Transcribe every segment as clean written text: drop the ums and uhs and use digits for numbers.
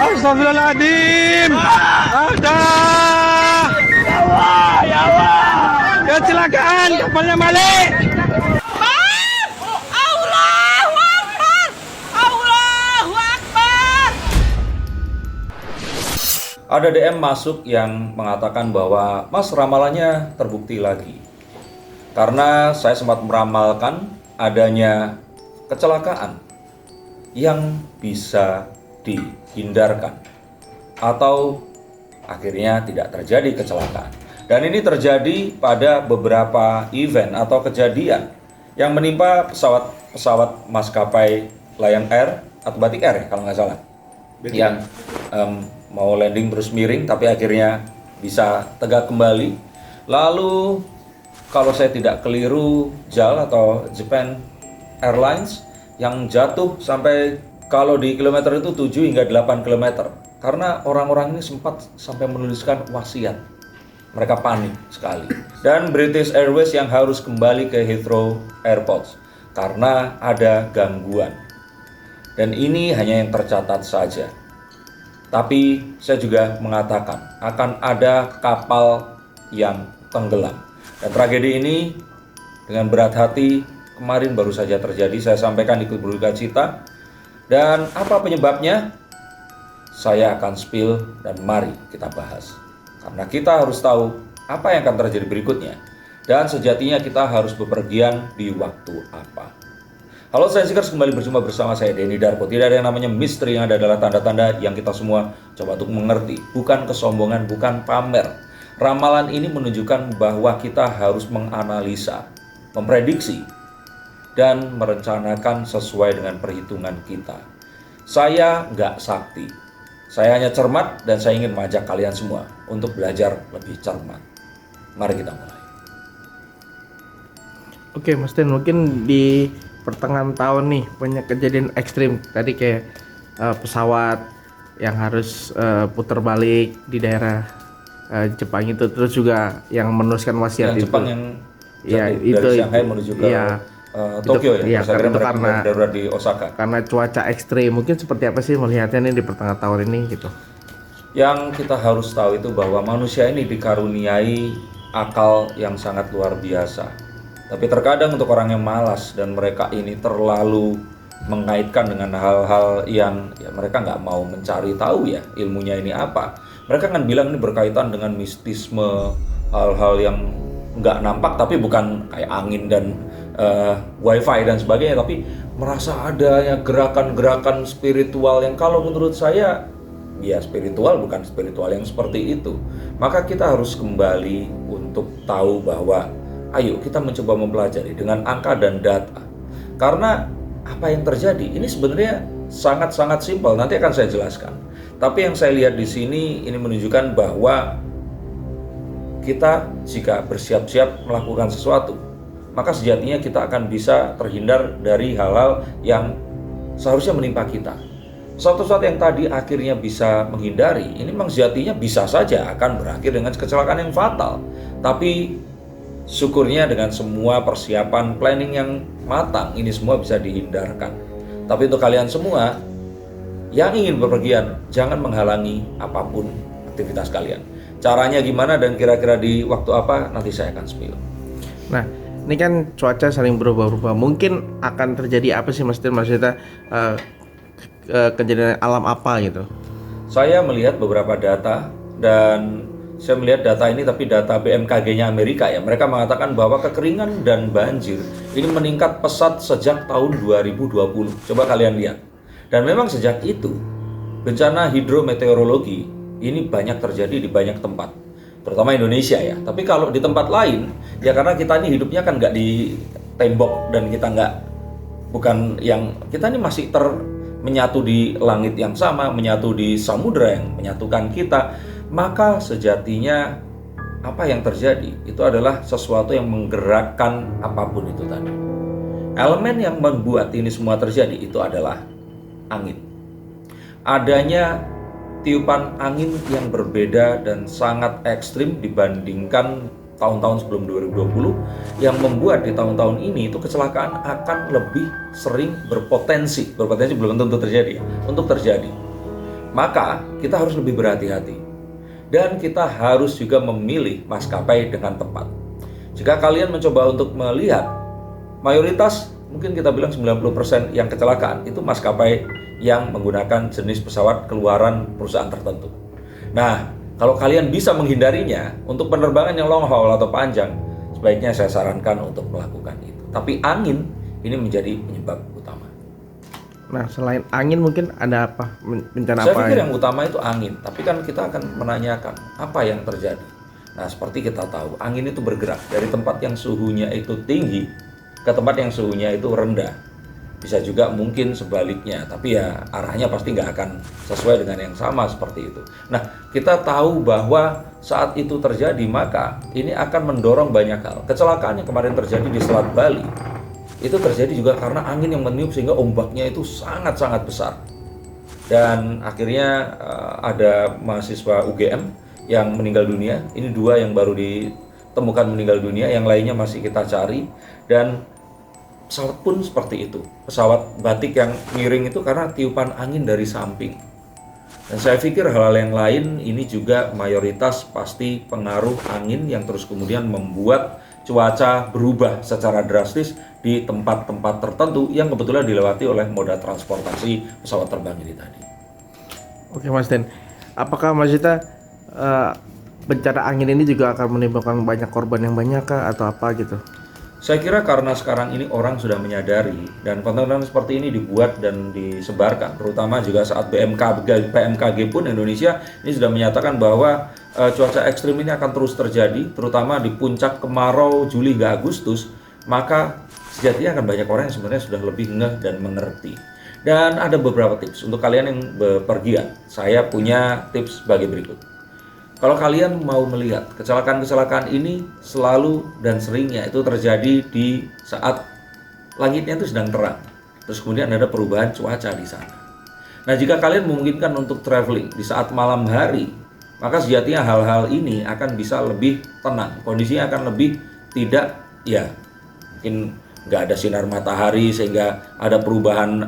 Astagfirullahaladzim. Ada. Ya Allah. Kecelakaan kapalnya Malik. Allahu Akbar. Allahu Akbar. Ada DM masuk yang mengatakan bahwa Mas, ramalannya terbukti lagi. Karena saya sempat meramalkan adanya kecelakaan yang bisa dihindarkan atau akhirnya tidak terjadi kecelakaan. Dan ini terjadi pada beberapa event atau kejadian yang menimpa pesawat maskapai Lion Air atau Batik Air ya, kalau nggak salah, yang mau landing terus miring tapi akhirnya bisa tegak kembali. Lalu kalau saya tidak keliru, JAL atau Japan Airlines yang jatuh sampai kalau di kilometer itu 7 hingga 8 kilometer. Karena orang-orang ini sempat sampai menuliskan wasiat. Mereka panik sekali. Dan British Airways yang harus kembali ke Heathrow Airport karena ada gangguan. Dan ini hanya yang tercatat saja. Tapi saya juga mengatakan akan ada kapal yang tenggelam. Dan tragedi ini dengan berat hati kemarin baru saja terjadi. Saya sampaikan ikut berduka cita. Dan apa penyebabnya? Saya akan spill dan mari kita bahas. Karena kita harus tahu apa yang akan terjadi berikutnya. Dan sejatinya kita harus bepergian di waktu apa. Halo Sensikers, kembali berjumpa bersama saya Denny Darko. Tidak ada yang namanya misteri, yang ada adalah tanda-tanda yang kita semua coba untuk mengerti. Bukan kesombongan, bukan pamer. Ramalan ini menunjukkan bahwa kita harus menganalisa, memprediksi, dan merencanakan sesuai dengan perhitungan kita. Saya nggak sakti. Saya hanya cermat dan saya ingin mengajak kalian semua untuk belajar lebih cermat. Mari kita mulai. Oke Mas Den, mungkin di pertengahan tahun nih banyak kejadian ekstrim. Tadi kayak pesawat yang harus putar balik di daerah Jepang itu, terus juga yang meneruskan wasiat Yang itu. Jepang yang Ya, jatuh itu dari Shanghai menuju ke Tokyo itu, ya. iya, Saya kira itu mereka karena darurat di Osaka. Karena cuaca ekstrim. Mungkin seperti apa sih melihatnya nih di pertengahan tahun ini gitu? Yang kita harus tahu itu bahwa manusia ini dikaruniai akal yang sangat luar biasa. Tapi terkadang untuk orang yang malas dan mereka ini terlalu mengaitkan dengan hal-hal yang ya mereka nggak mau mencari tahu ya ilmunya ini apa. Mereka kan bilang ini berkaitan dengan mistisme, hal-hal yang nggak nampak tapi bukan kayak angin dan wifi dan sebagainya, tapi merasa adanya gerakan-gerakan spiritual yang kalau menurut saya ya spiritual bukan spiritual yang seperti itu. Maka kita harus kembali untuk tahu bahwa ayo kita mencoba mempelajari dengan angka dan data. Karena apa yang terjadi ini sebenarnya sangat-sangat simpel, nanti akan saya jelaskan. Tapi yang saya lihat di sini ini menunjukkan bahwa kita jika bersiap-siap melakukan sesuatu, maka sejatinya kita akan bisa terhindar dari hal-hal yang seharusnya menimpa kita. Sesuatu yang tadi akhirnya bisa menghindari, ini memang sejatinya bisa saja akan berakhir dengan kecelakaan yang fatal. Tapi syukurnya dengan semua persiapan planning yang matang, ini semua bisa dihindarkan. Tapi untuk kalian semua yang ingin bepergian, jangan menghalangi apapun aktivitas kalian. Caranya gimana dan kira-kira di waktu apa, nanti saya akan spill. Nah, ini kan cuaca saling berubah-ubah. Mungkin akan terjadi apa sih Mas Den? Maksudnya kejadian alam apa gitu? Saya melihat beberapa data dan saya melihat data ini tapi data BMKG-nya Amerika ya. Mereka mengatakan bahwa kekeringan dan banjir ini meningkat pesat sejak tahun 2020. Coba kalian lihat. Dan memang sejak itu bencana hidrometeorologi ini banyak terjadi di banyak tempat, terutama Indonesia ya. Tapi kalau di tempat lain ya karena kita ini hidupnya kan nggak di tembok dan kita nggak bukan yang kita ini masih menyatu di langit yang sama, menyatu di samudera yang menyatukan kita. Maka sejatinya apa yang terjadi itu adalah sesuatu yang menggerakkan apapun itu tadi. Elemen yang membuat ini semua terjadi itu adalah angin. Adanya tiupan angin yang berbeda dan sangat ekstrim dibandingkan tahun-tahun sebelum 2020 yang membuat di tahun-tahun ini itu kecelakaan akan lebih sering berpotensi belum tentu terjadi ya, untuk terjadi. maka kita harus lebih berhati-hati. Dan kita harus juga memilih maskapai dengan tepat. Jika kalian mencoba untuk melihat, mayoritas mungkin kita bilang 90% yang kecelakaan itu maskapai yang menggunakan jenis pesawat keluaran perusahaan tertentu. Nah, kalau kalian bisa menghindarinya untuk penerbangan yang long haul atau panjang, sebaiknya saya sarankan untuk melakukan itu. Tapi angin ini menjadi penyebab utama. Nah, selain angin mungkin ada apa? Bencana Saya apa? pikir yang utama itu angin, tapi kan kita akan menanyakan apa yang terjadi. Nah, seperti kita tahu, angin itu bergerak dari tempat yang suhunya itu tinggi ke tempat yang suhunya itu rendah. Bisa juga mungkin sebaliknya, tapi ya arahnya pasti nggak akan sesuai dengan yang sama seperti itu. Nah, kita tahu bahwa saat itu terjadi, maka ini akan mendorong banyak hal. Kecelakaan yang kemarin terjadi di Selat Bali, itu terjadi juga karena angin yang meniup sehingga ombaknya itu sangat-sangat besar. Dan akhirnya ada mahasiswa UGM yang meninggal dunia. Ini 2 yang baru ditemukan meninggal dunia, yang lainnya masih kita cari. Dan pesawat pun seperti itu. Pesawat batik yang miring itu karena tiupan angin dari samping. Dan saya pikir hal-hal yang lain ini juga mayoritas pasti pengaruh angin yang terus kemudian membuat cuaca berubah secara drastis di tempat-tempat tertentu yang kebetulan dilewati oleh moda transportasi pesawat terbang ini tadi. Oke Mas Den, apakah Mas Zita bencana angin ini juga akan menimbulkan banyak korban yang banyak kah atau apa gitu? Saya kira karena sekarang ini orang sudah menyadari dan konten-konten seperti ini dibuat dan disebarkan, terutama juga saat BMKG pun Indonesia ini sudah menyatakan bahwa cuaca ekstrim ini akan terus terjadi, terutama di puncak kemarau Juli hingga Agustus, maka sejatinya akan banyak orang yang sebenarnya sudah lebih ngeh dan mengerti. Dan ada beberapa tips untuk kalian yang bepergian. Saya punya tips sebagai berikut. Kalau kalian mau melihat kecelakaan-kecelakaan ini selalu dan seringnya itu terjadi di saat langitnya itu sedang terang. Terus kemudian ada perubahan cuaca di sana. Nah, jika kalian memungkinkan untuk traveling di saat malam hari, maka sejatinya hal-hal ini akan bisa lebih tenang. Kondisinya akan lebih tidak, mungkin nggak ada sinar matahari sehingga ada perubahan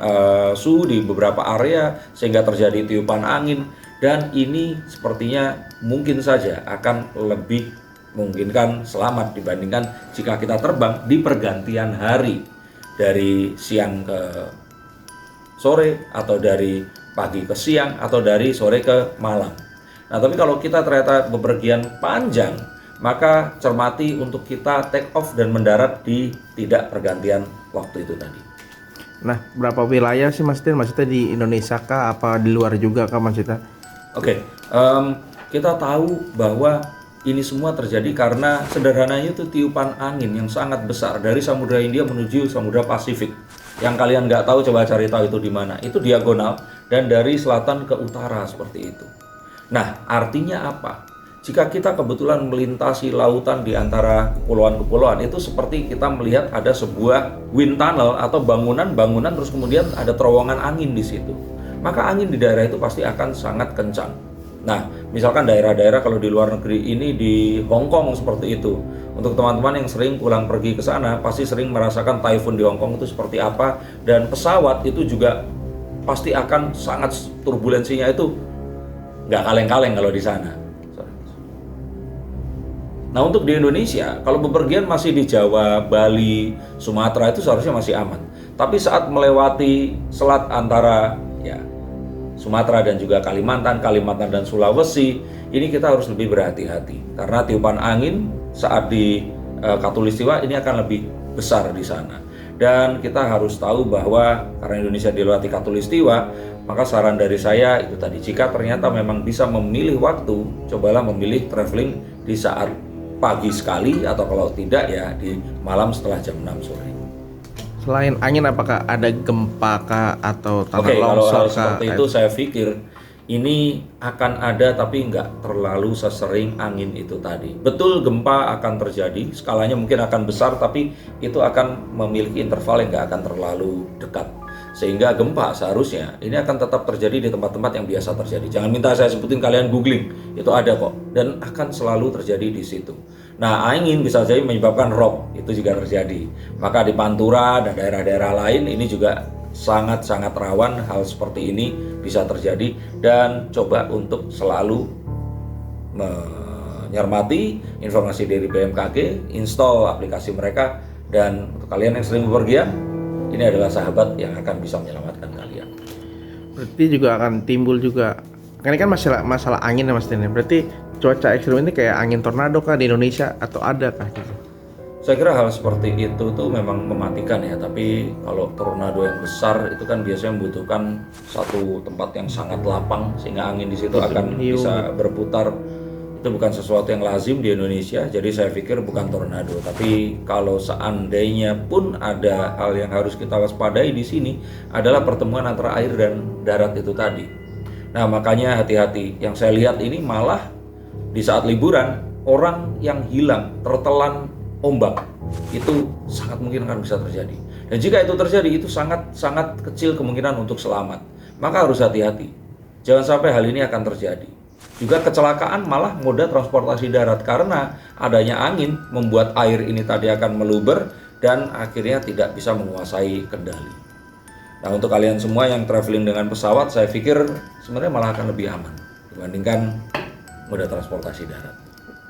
suhu di beberapa area sehingga terjadi tiupan angin. Dan ini sepertinya mungkin saja akan lebih memungkinkan selamat dibandingkan jika kita terbang di pergantian hari dari siang ke sore atau dari pagi ke siang atau dari sore ke malam. Nah, tapi kalau kita ternyata bepergian panjang, maka cermati untuk kita take off dan mendarat di tidak pergantian waktu itu tadi. Nah, berapa wilayah sih Mas Den? Maksudnya di Indonesia kah? Apa di luar juga kah Mas Zita? Oke, kita tahu bahwa ini semua terjadi karena sederhananya itu tiupan angin yang sangat besar dari Samudra Hindia menuju Samudra Pasifik. Yang kalian nggak tahu, coba cari tahu itu di mana. Itu diagonal dan dari selatan ke utara seperti itu. Nah, artinya apa? Jika kita kebetulan melintasi lautan di antara kepulauan-kepulauan, itu seperti kita melihat ada sebuah wind tunnel atau bangunan-bangunan terus kemudian ada terowongan angin di situ. Maka angin di daerah itu pasti akan sangat kencang. Nah, misalkan daerah-daerah kalau di luar negeri ini di Hong Kong seperti itu. Untuk teman-teman yang sering pulang pergi ke sana, pasti sering merasakan typhoon di Hong Kong itu seperti apa. Dan pesawat itu juga pasti akan sangat turbulensinya itu nggak kaleng-kaleng kalau di sana. Nah, untuk di Indonesia, kalau bepergian masih di Jawa, Bali, Sumatera itu seharusnya masih aman. Tapi saat melewati selat antara Sumatera dan juga Kalimantan dan Sulawesi, ini kita harus lebih berhati-hati karena tiupan angin saat di Katulistiwa ini akan lebih besar di sana. Dan kita harus tahu bahwa karena Indonesia dilewati Katulistiwa, maka saran dari saya itu tadi, jika ternyata memang bisa memilih waktu, cobalah memilih traveling di saat pagi sekali atau kalau tidak ya di malam setelah jam 6 sore. Selain angin, apakah ada gempa kah atau tanah Oke, kalau longsor kah? seperti itu saya pikir ini akan ada tapi nggak terlalu sesering angin itu tadi. Betul, gempa akan terjadi, skalanya mungkin akan besar tapi itu akan memiliki interval yang nggak akan terlalu dekat. Sehingga gempa seharusnya ini akan tetap terjadi di tempat-tempat yang biasa terjadi. Jangan minta saya sebutin, kalian googling, itu ada kok dan akan selalu terjadi di situ. Nah, angin bisa jadi menyebabkan rob, itu juga terjadi. Maka di Pantura dan daerah-daerah lain ini juga sangat-sangat rawan hal seperti ini bisa terjadi, dan coba untuk selalu mencermati informasi dari BMKG, install aplikasi mereka, dan untuk kalian yang sering bepergian, ini adalah sahabat yang akan bisa menyelamatkan kalian. Berarti juga akan timbul juga, ini kan masalah angin ya Mas Den. Berarti cuaca ekstrim ini kayak angin tornado kah di Indonesia atau ada kah gitu? Saya kira hal seperti itu tuh memang mematikan ya, tapi kalau tornado yang besar itu kan biasanya membutuhkan satu tempat yang sangat lapang sehingga angin di situ akan bisa berputar. Itu bukan sesuatu yang lazim di Indonesia, jadi saya pikir bukan tornado. Tapi kalau seandainya pun ada hal yang harus kita waspadai di sini adalah pertemuan antara air dan darat itu tadi. Nah, makanya hati-hati. Yang saya lihat ini malah di saat liburan orang yang hilang tertelan ombak itu sangat mungkin akan bisa terjadi. Dan jika itu terjadi, itu sangat kecil kemungkinan untuk selamat. Maka harus hati-hati. Jangan sampai hal ini akan terjadi. Juga kecelakaan malah moda transportasi darat karena adanya angin membuat air ini tadi akan meluber dan akhirnya tidak bisa menguasai kendali. Nah, untuk kalian semua yang traveling dengan pesawat, saya pikir sebenarnya malah akan lebih aman dibandingkan moda transportasi darat.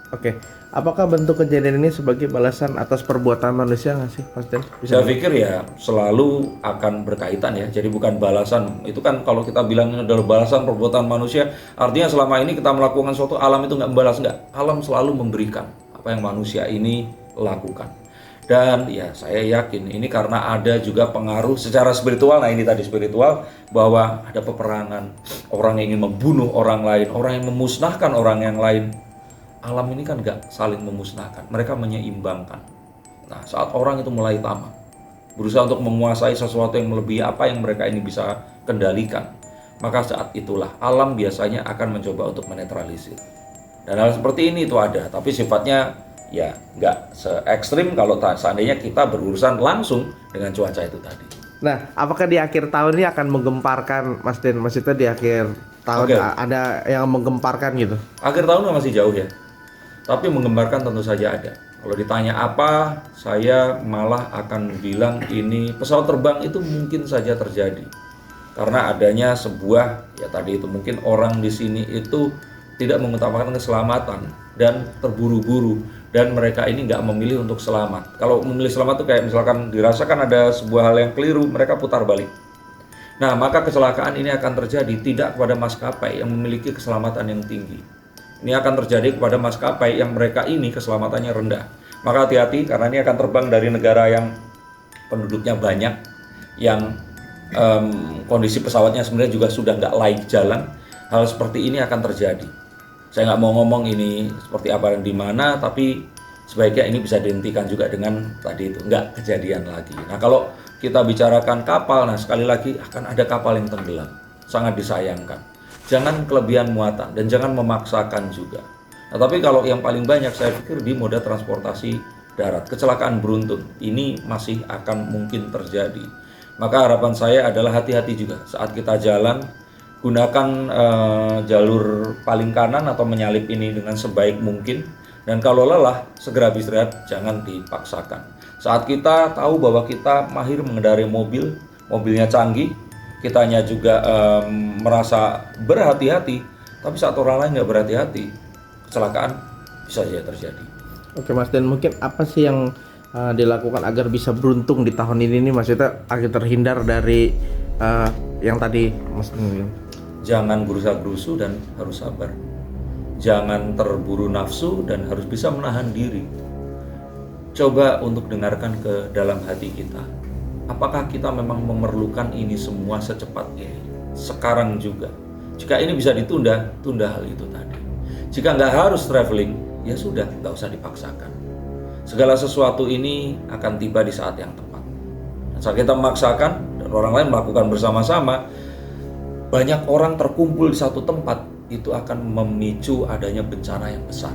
Oke, apakah bentuk kejadian ini sebagai balasan atas perbuatan manusia nggak sih, Mas Den? Saya pikir ya selalu akan berkaitan ya. Jadi bukan balasan. Itu kan kalau kita bilang ini adalah balasan perbuatan manusia, artinya selama ini kita melakukan suatu, alam itu nggak membalas, nggak. Alam selalu memberikan apa yang manusia ini lakukan. Dan ya saya yakin ini karena ada juga pengaruh secara spiritual. Nah, ini tadi spiritual, bahwa ada peperangan, orang yang ingin membunuh orang lain, orang yang memusnahkan orang yang lain. Alam ini kan nggak saling memusnahkan, mereka menyeimbangkan. Nah, saat orang itu mulai tamak, berusaha untuk menguasai sesuatu yang melebihi apa yang mereka ini bisa kendalikan, maka saat itulah alam biasanya akan mencoba untuk menetralisir. Dan hal seperti ini itu ada, tapi sifatnya ya nggak se-ekstrim kalau seandainya kita berurusan langsung dengan cuaca itu tadi. Nah, apakah di akhir tahun ini akan menggemparkan, Mas Den? Maksudnya di akhir tahun ada yang menggemparkan gitu? Akhir tahun masih jauh ya, tapi menggemparkan tentu saja ada. Kalau ditanya apa, saya malah akan bilang ini pesawat terbang itu mungkin saja terjadi. Karena adanya sebuah, ya tadi itu mungkin orang di sini itu tidak mengutamakan keselamatan dan terburu-buru. Dan mereka ini nggak memilih untuk selamat. Kalau memilih selamat itu kayak misalkan dirasakan ada sebuah hal yang keliru, mereka putar balik. Nah, maka kecelakaan ini akan terjadi tidak kepada maskapai yang memiliki keselamatan yang tinggi. Ini akan terjadi kepada maskapai yang mereka ini keselamatannya rendah. Maka hati-hati karena ini akan terbang dari negara yang penduduknya banyak, yang kondisi pesawatnya sebenarnya juga sudah nggak layak jalan. Hal seperti ini akan terjadi. Saya nggak mau ngomong ini seperti apa dan di mana, tapi sebaiknya ini bisa dihentikan juga dengan tadi itu, nggak kejadian lagi. Nah, kalau kita bicarakan kapal, nah sekali lagi akan ada kapal yang tenggelam. Sangat disayangkan. Jangan kelebihan muatan dan jangan memaksakan juga. Nah, tapi kalau yang paling banyak saya pikir di moda transportasi darat, kecelakaan beruntun ini masih akan mungkin terjadi. Maka harapan saya adalah hati-hati juga saat kita jalan, gunakan jalur paling kanan atau menyalip ini dengan sebaik mungkin. Dan kalau lelah, segera beristirahat, jangan dipaksakan. Saat kita tahu bahwa kita mahir mengendarai mobil, mobilnya canggih, kitanya juga merasa berhati-hati, tapi saat orang lain nggak berhati-hati, kecelakaan bisa saja terjadi. Oke Mas, dan mungkin apa sih yang dilakukan agar bisa beruntung di tahun ini nih, maksudnya agar terhindar dari yang tadi Mas bilang? Jangan gerusa-gerusu dan harus sabar. Jangan terburu nafsu dan harus bisa menahan diri. Coba untuk dengarkan ke dalam hati kita. Apakah kita memang memerlukan ini semua secepatnya? Sekarang juga. Jika ini bisa ditunda, tunda hal itu tadi. Jika nggak harus traveling, ya sudah, nggak usah dipaksakan. Segala sesuatu ini akan tiba di saat yang tepat. Dan saat kita memaksakan dan orang lain melakukan bersama-sama, banyak orang terkumpul di satu tempat, itu akan memicu adanya bencana yang besar.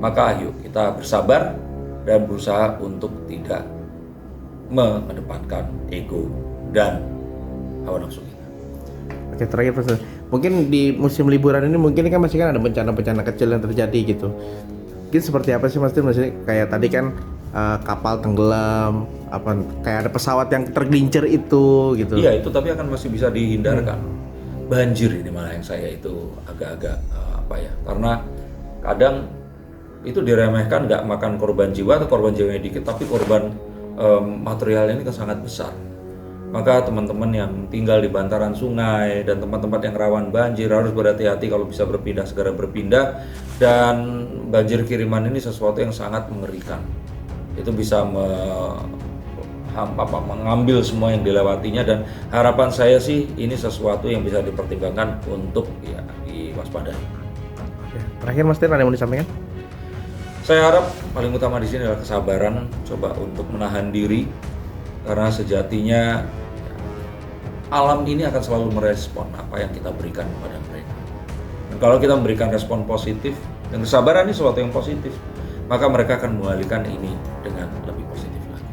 Maka ayo kita bersabar dan berusaha untuk tidak mengedepankan ego dan hawa nafsu kita. Oke, terakhir Mas, mungkin di musim liburan ini mungkin kan masih kan ada bencana-bencana kecil yang terjadi gitu. Mungkin seperti apa sih Mas? Maksudnya kayak tadi kan kapal tenggelam, apa kayak ada pesawat yang tergelincir itu gitu. Iya itu, tapi akan masih bisa dihindarkan. Banjir ini malah yang saya itu agak-agak karena kadang itu diremehkan, nggak makan korban jiwa atau korban jiwanya dikit, tapi korban materialnya ini kan sangat besar. Maka teman-teman yang tinggal di bantaran sungai dan tempat-tempat yang rawan banjir harus berhati-hati, kalau bisa berpindah segera berpindah. Dan banjir kiriman ini sesuatu yang sangat mengerikan. Itu bisa mengambil semua yang dilewatinya, dan harapan saya sih ini sesuatu yang bisa dipertimbangkan untuk diwaspadai. Terakhir Mas Tir, ada yang mau disampaikan? Saya harap paling utama di sini adalah kesabaran, coba untuk menahan diri, karena sejatinya alam ini akan selalu merespon apa yang kita berikan kepada mereka. Dan kalau kita memberikan respon positif, dan kesabaran ini sesuatu yang positif, maka mereka akan mengalihkan ini dengan lebih positif lagi.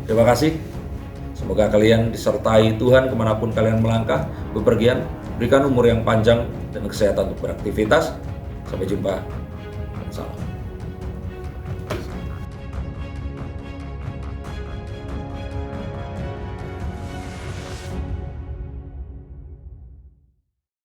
Terima kasih. Semoga kalian disertai Tuhan kemanapun kalian melangkah, bepergian, berikan umur yang panjang dan kesehatan untuk beraktivitas. Sampai jumpa. Salam.